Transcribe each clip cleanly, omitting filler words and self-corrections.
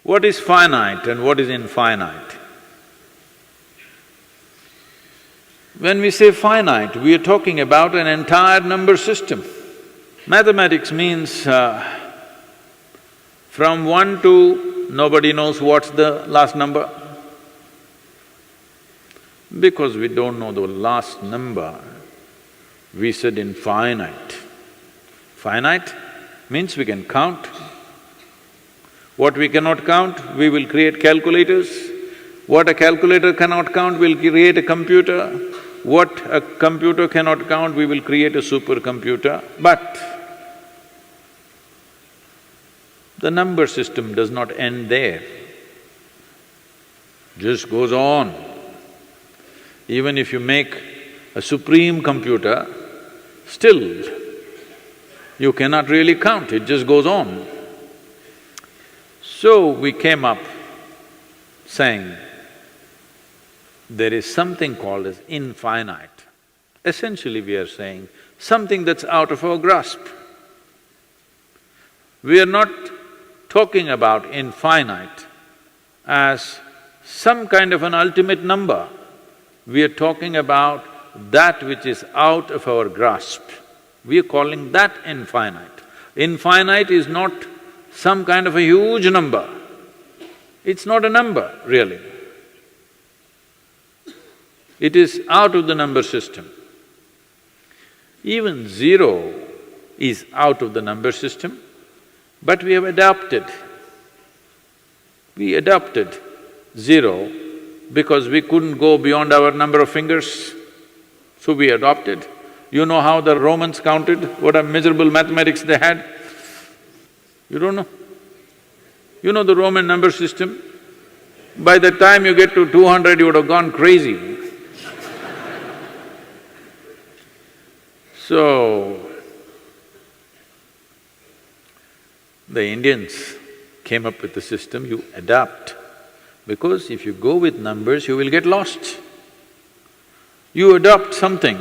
What is finite and what is infinite? When we say finite, we are talking about an entire number system. Mathematics means from 1 to nobody knows what's the last number. Because we don't know the last number, we said infinite. Finite means we can count. What we cannot count, we will create calculators. What a calculator cannot count, we'll create a computer. What a computer cannot count, we will create a supercomputer. But the number system does not end there, just goes on. Even if you make a supreme computer, still you cannot really count, it just goes on. So we came up saying, there is something called as infinite. Essentially we are saying, something that's out of our grasp. We are not talking about infinite as some kind of an ultimate number. We are talking about that which is out of our grasp. We are calling that infinite. Infinite is not some kind of a huge number. It's not a number, really. It is out of the number system. Even zero is out of the number system, but we have adopted. We adopted zero because we couldn't go beyond our number of fingers, so we adopted. You know how the Romans counted? What a miserable mathematics they had? You don't know? You know the Roman number system? By the time you get to 200, you would have gone crazy. So, the Indians came up with the system, you adapt, because if you go with numbers, you will get lost. You adopt something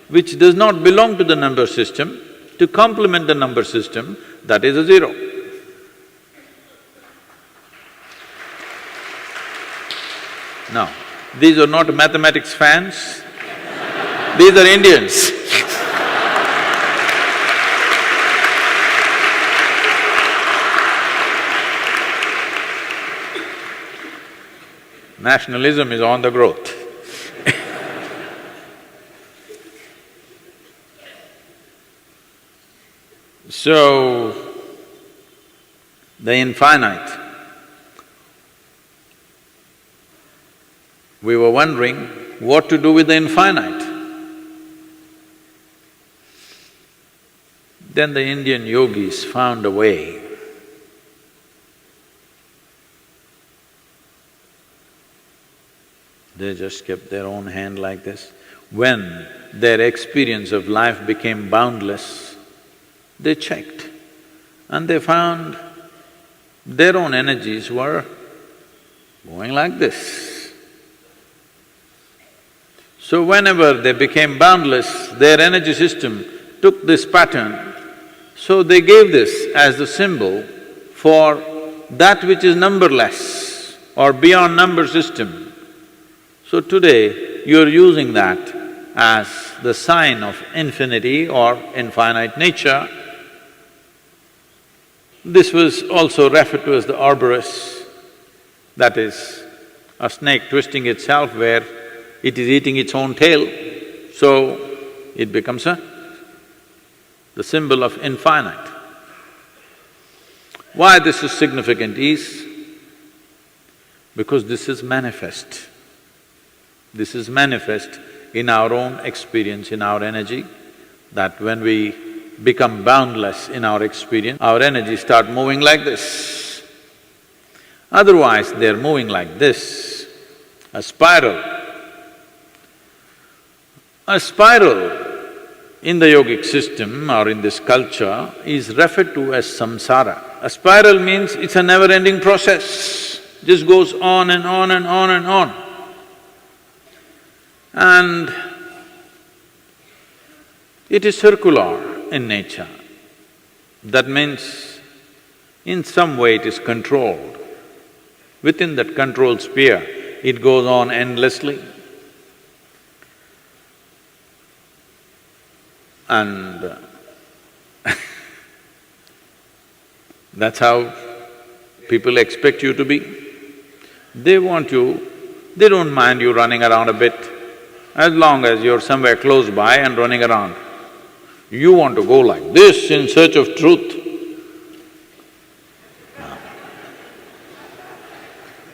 which does not belong to the number system to complement the number system, that is a zero. Now, these are not mathematics fans, these are Indians. Nationalism is on the growth. So, the infinite. We were wondering what to do with the infinite. Then the Indian yogis found a way. They just kept their own hand like this. When their experience of life became boundless, they checked and they found their own energies were going like this. So whenever they became boundless, their energy system took this pattern, so they gave this as the symbol for that which is numberless or beyond number system. So today, you're using that as the sign of infinity or infinite nature. This was also referred to as the Ouroboros, that is, a snake twisting itself where it is eating its own tail, so it becomes the symbol of infinite. Why this is significant is because this is manifest. This is manifest in our own experience, in our energy, that when we become boundless in our experience, our energies start moving like this. Otherwise, they're moving like this, a spiral. A spiral in the yogic system or in this culture is referred to as samsara. A spiral means it's a never-ending process, just goes on and on and on and on. And it is circular in nature. That means in some way it is controlled. Within that controlled sphere, it goes on endlessly. And that's how people expect you to be. They want you, they don't mind you running around a bit, as long as you're somewhere close by and running around. You want to go like this in search of truth.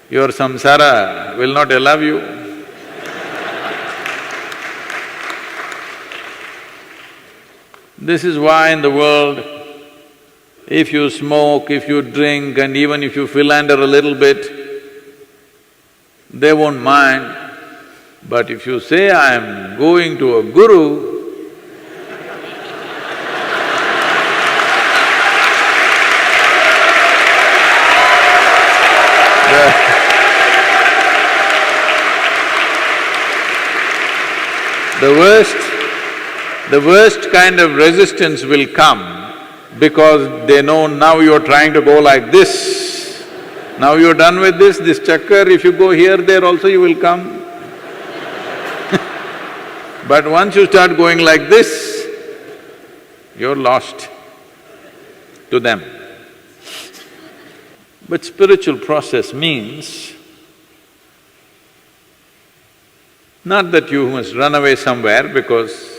Your samsara will not allow you. This is why in the world, if you smoke, if you drink, and even if you philander a little bit, they won't mind. But if you say, I am going to a guru, the worst kind of resistance will come because they know now you're trying to go like this. Now you're done with this chakkar, if you go here, there also you will come. But once you start going like this, you're lost to them. But spiritual process means not that you must run away somewhere, because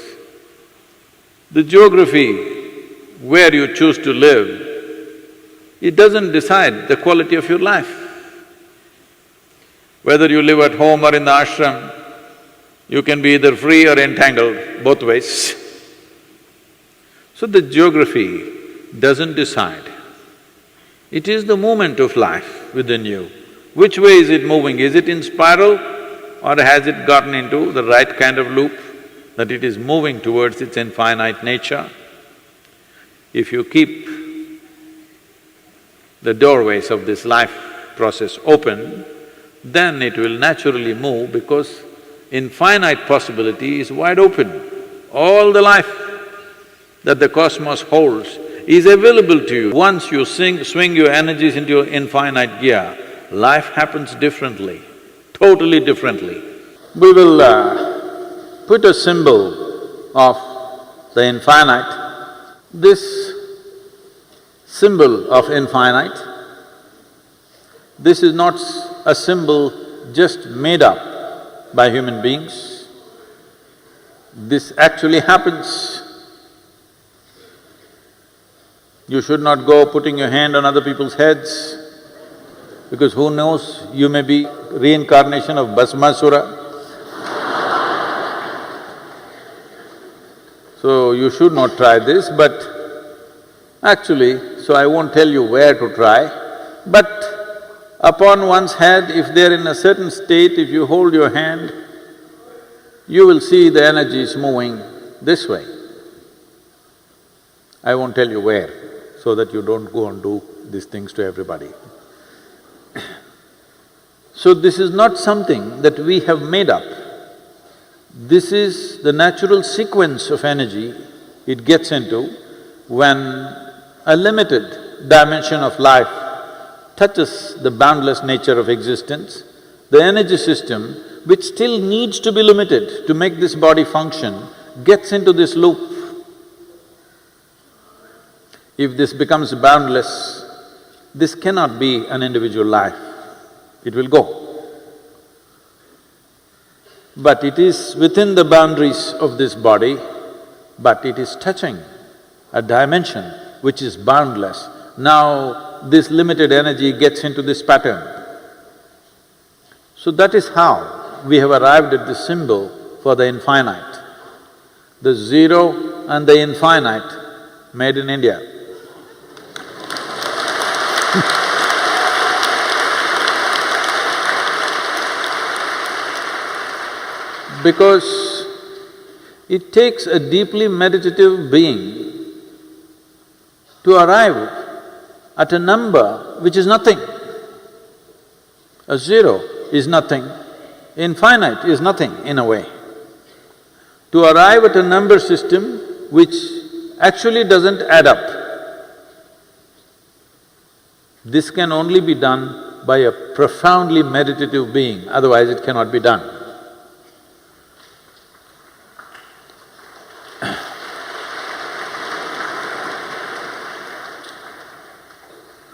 the geography where you choose to live, it doesn't decide the quality of your life. Whether you live at home or in the ashram, you can be either free or entangled, both ways. So the geography doesn't decide. It is the movement of life within you. Which way is it moving? Is it in spiral or has it gotten into the right kind of loop, that it is moving towards its infinite nature? If you keep the doorways of this life process open, then it will naturally move, because infinite possibility is wide open. All the life that the cosmos holds is available to you. Once you swing your energies into your infinite gear, life happens differently, totally differently. We will put a symbol of the infinite. This symbol of infinite, this is not a symbol just made up by human beings. This actually happens. You should not go putting your hand on other people's heads, because who knows, you may be reincarnation of Bhasmasura. So you should not try this, but actually, so I won't tell you where to try, but upon one's head, if they're in a certain state, if you hold your hand, you will see the energies moving this way. I won't tell you where, so that you don't go and do these things to everybody. So this is not something that we have made up. This is the natural sequence of energy it gets into when a limited dimension of life touches the boundless nature of existence. The energy system, which still needs to be limited to make this body function, gets into this loop. If this becomes boundless, this cannot be an individual life, it will go. But it is within the boundaries of this body, but it is touching a dimension which is boundless. Now this limited energy gets into this pattern. So that is how we have arrived at the symbol for the infinite. The zero and the infinite made in India. Because it takes a deeply meditative being to arrive at a number which is nothing. A zero is nothing, infinite is nothing in a way. To arrive at a number system which actually doesn't add up, this can only be done by a profoundly meditative being, otherwise it cannot be done.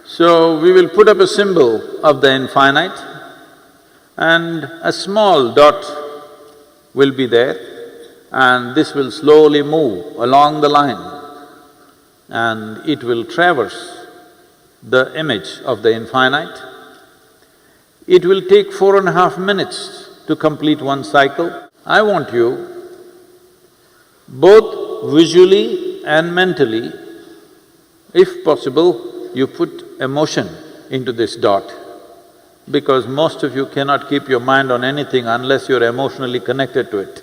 So, we will put up a symbol of the infinite and a small dot will be there, and this will slowly move along the line and it will traverse the image of the infinite. It will take 4.5 minutes to complete one cycle. I want you, both visually and mentally, if possible, you put emotion into this dot, because most of you cannot keep your mind on anything unless you're emotionally connected to it.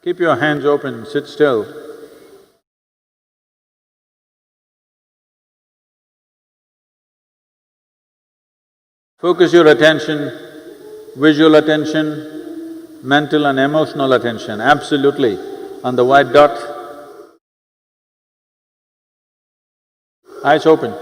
Keep your hands open, sit still. Focus your attention, visual attention, mental and emotional attention, absolutely, on the white dot. Eyes open.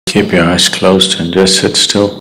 Keep your eyes closed and just sit still.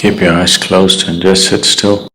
Keep your eyes closed and just sit still.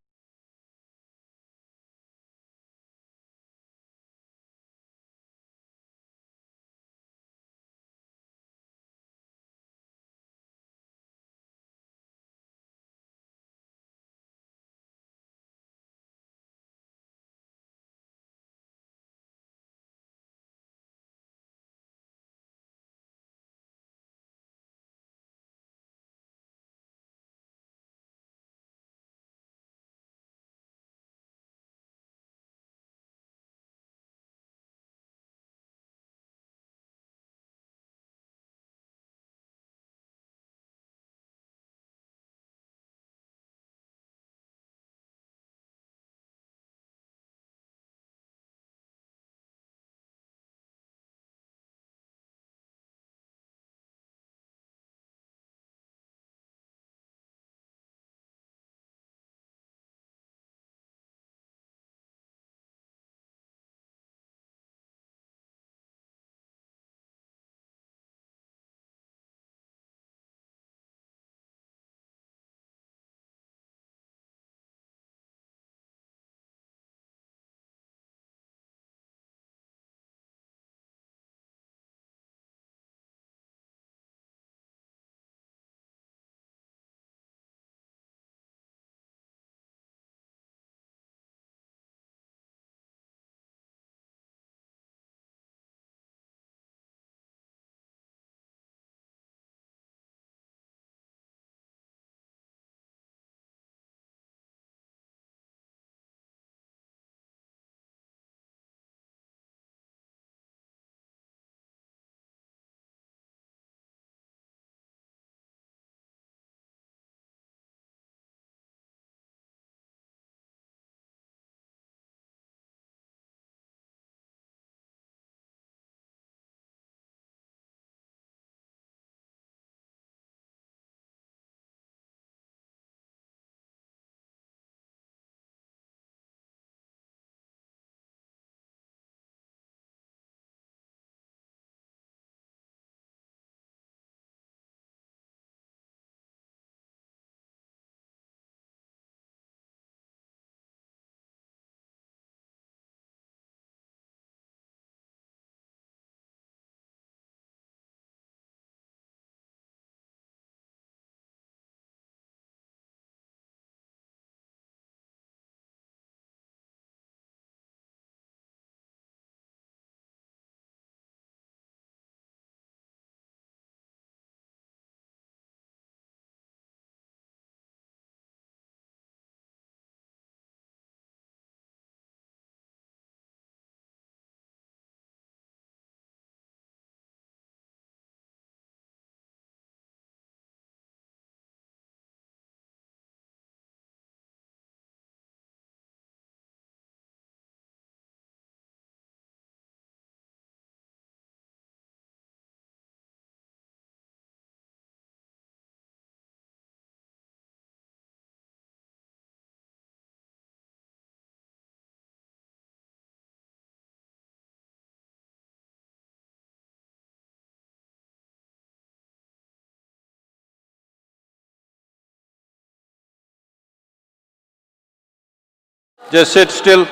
Just sit still,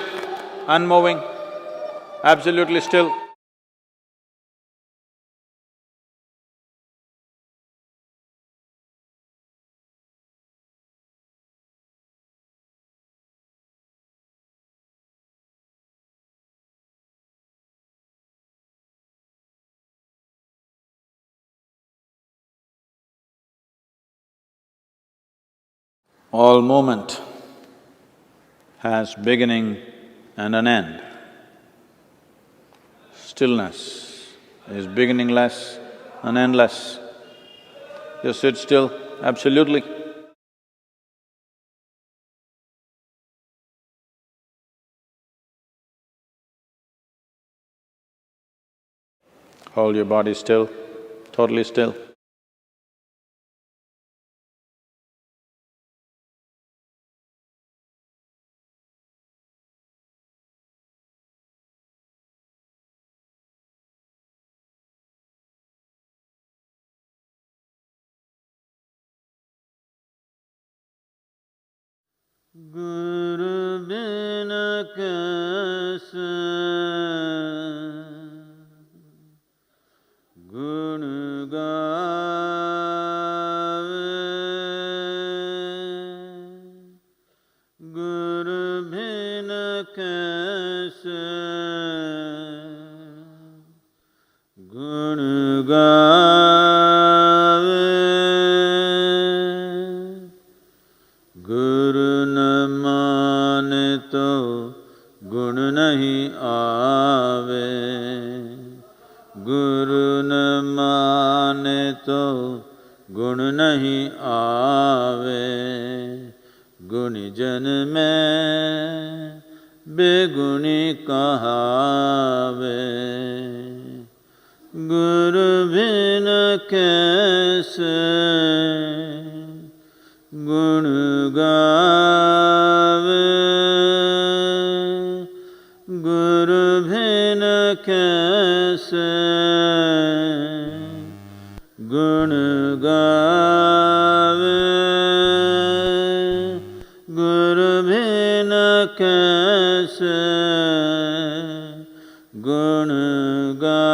unmoving, absolutely still. All movement has beginning and an end. Stillness is beginningless and endless. Just sit still, absolutely. Hold your body still, totally still. Guru bin kaise gun gaave, Guru bin kaise gun gaave, Guru न माने तो गुण नहीं आवे, गुरु न माने तो गुण नहीं आवे, गुणी जन में बेगुणी कहावे, गुरु बिन कैसे गुण गावे, गुरु बिन कैसे गुण गावे, गुरु बिन कैसे गुण गावे।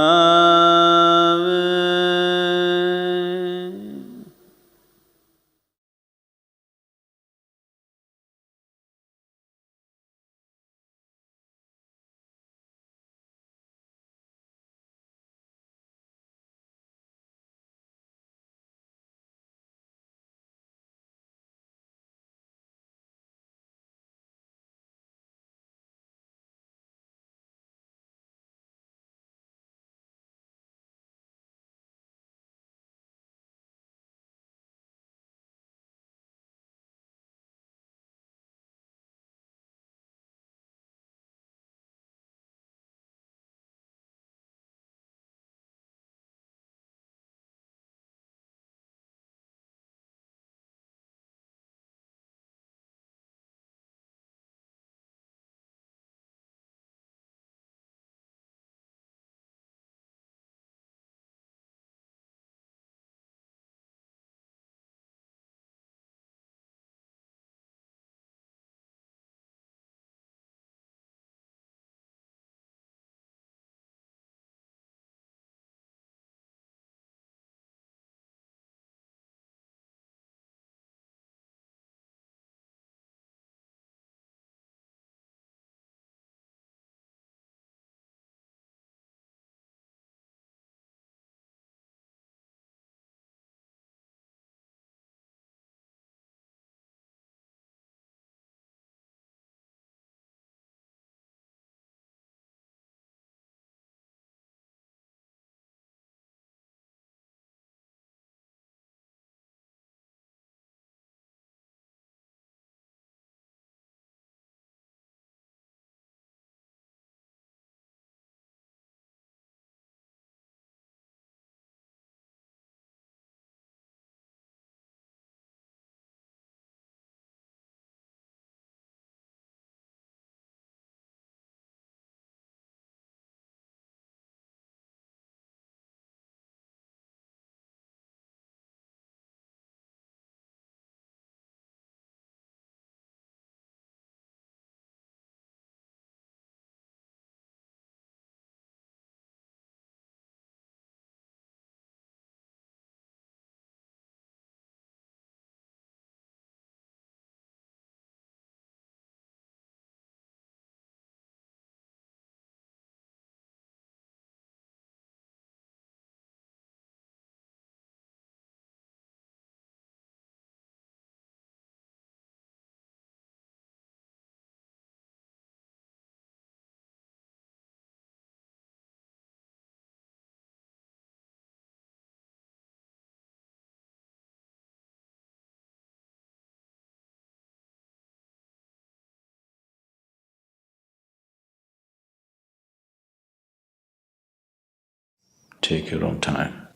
Take your own time.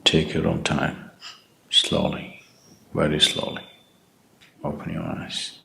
Take your own time. Slowly, very slowly. Open your eyes.